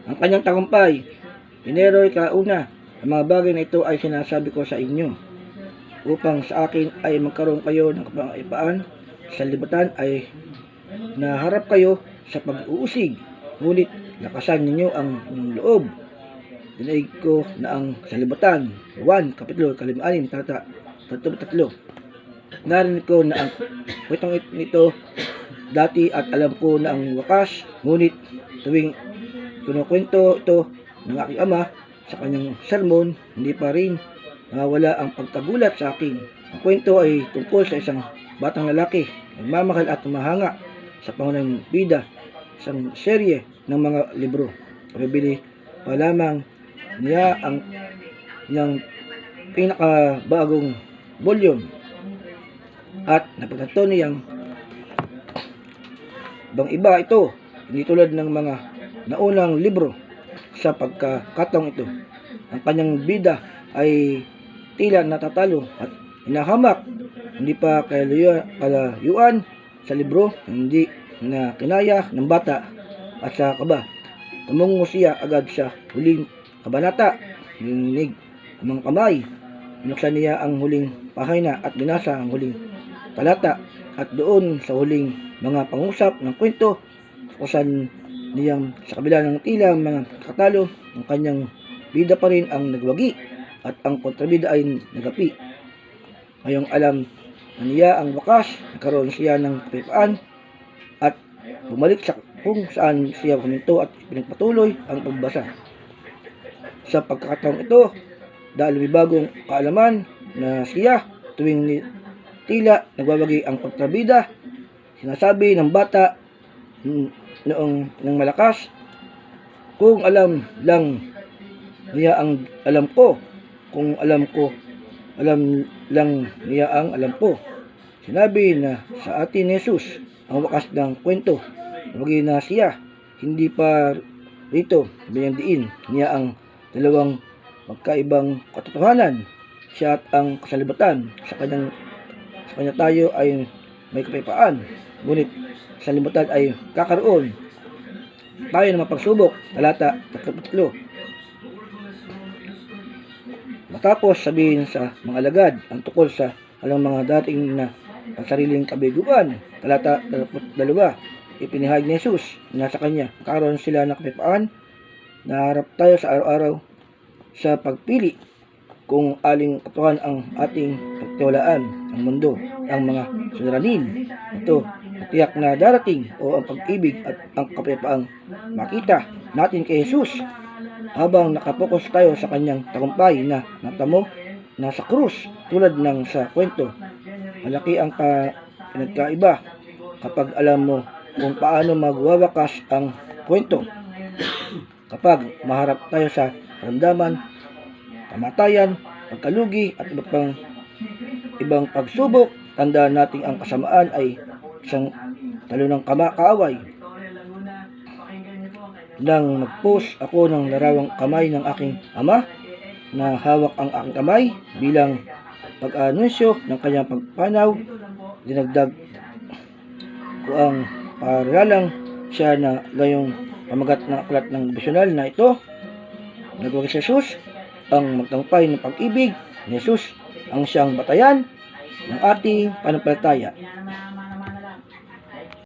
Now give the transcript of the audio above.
ang kanyang tagumpay. Pinero'y kauna, ang mga bagay na ito ay sinasabi ko sa inyo, upang sa akin ay magkaroon kayo ng kapayapaan. Sa libutan ay naharap kayo sa pag-uusig, ngunit lakasan ninyo ang inyong loob. Dinaig ko na ang salibutan. 1 Kapitulo 16 talata 33. Narinig ko na ang kwentong nito dati at alam ko na ang wakas, ngunit tuwing kinukwento ito ng aking ama sa kanyang sermon, hindi pa rin nawala ang pagkagulat sa akin. Ang kwento ay tungkol sa isang batang lalaki, nagmamahal at mahanga sa pangunahing bida, isang serye ng mga libro. Pabili pa lamang niya ang niyang pinakabagong volume at napagtanto niyang bang iba ito, hindi tulad ng mga naunang libro. Sa pagkakataong ito, ang kanyang bida ay tila natatalo at hinahamak, hindi pa kalayuan sa libro, hindi na kinaya ng bata at sa kaba. Tumungo siya agad sa huling kabanata, nininig ang mga kamay, binuksan niya ang huling pahina at binasa ang huling talata, at doon sa huling mga pangusap ng kwento, kusan niyang sa kabila ng tila mga katalo, ang kanyang bida pa rin ang nagwagi at ang kontrabida ay nagapi. Ngayong alam na niya ang wakas, nagkaroon siya ng kapayapaan at bumalik sa kung saan siya huminto at pinagpatuloy ang pagbasa. Sa pagkakataong ito, dahil may bagong kaalaman na siya, tuwing tila nagwawagi ang kontrabida, sinasabi ng bata noong ng malakas, kung alam lang niya ang alam ko, kung alam lang niya ang alam ko. Sinabi na sa atin ni Jesus ang wakas ng kwento. Nagwagi na siya, hindi pa rito binandiin niya ang dalawang magkaibang katotohanan, siya at ang kasalibutan. Sa kanya tayo ay may kapayapaan, ngunit sa libutan ay kakaroon tayo ng mapagsubok. Talata 33. Matapos sabihin sa mga alagad ang tukol sa alang mga dating na pansariling kabiguan, talata 22, ipinahayag ni Jesus na sa kanya magkakaroon sila ng kapayapaan. Naharap tayo sa araw-araw sa pagpili kung aling katotohanan ang ating pagtiwalaan, ang mundo, ang mga suliranin. Ito tiyak na darating o ang pag-ibig at ang kapayapaang makita natin kay Jesus habang nakapokus tayo sa kanyang tagumpay na natamo na sa krus tulad ng sa kwento. Malaki ang pinagkaiba kapag alam mo kung paano magwawakas ang kwento. Kapag maharap tayo sa karamdaman, kamatayan, pagkalugi at ibang pagsubok, tandaan natin ang kasamaan ay isang talunang kaaway. Nang nag-post ako ng larawang kamay ng aking ama na hawak ang aking kamay bilang pag-anunsyo ng kanyang pagpanaw, dinagdag ko ang paralang siya na gayong pamagat ng aklat ng devosyonal na ito. Nagwagi si Jesus ang magtagumpay ng pag-ibig ni Jesus ang siyang batayan ng ating pananampalataya.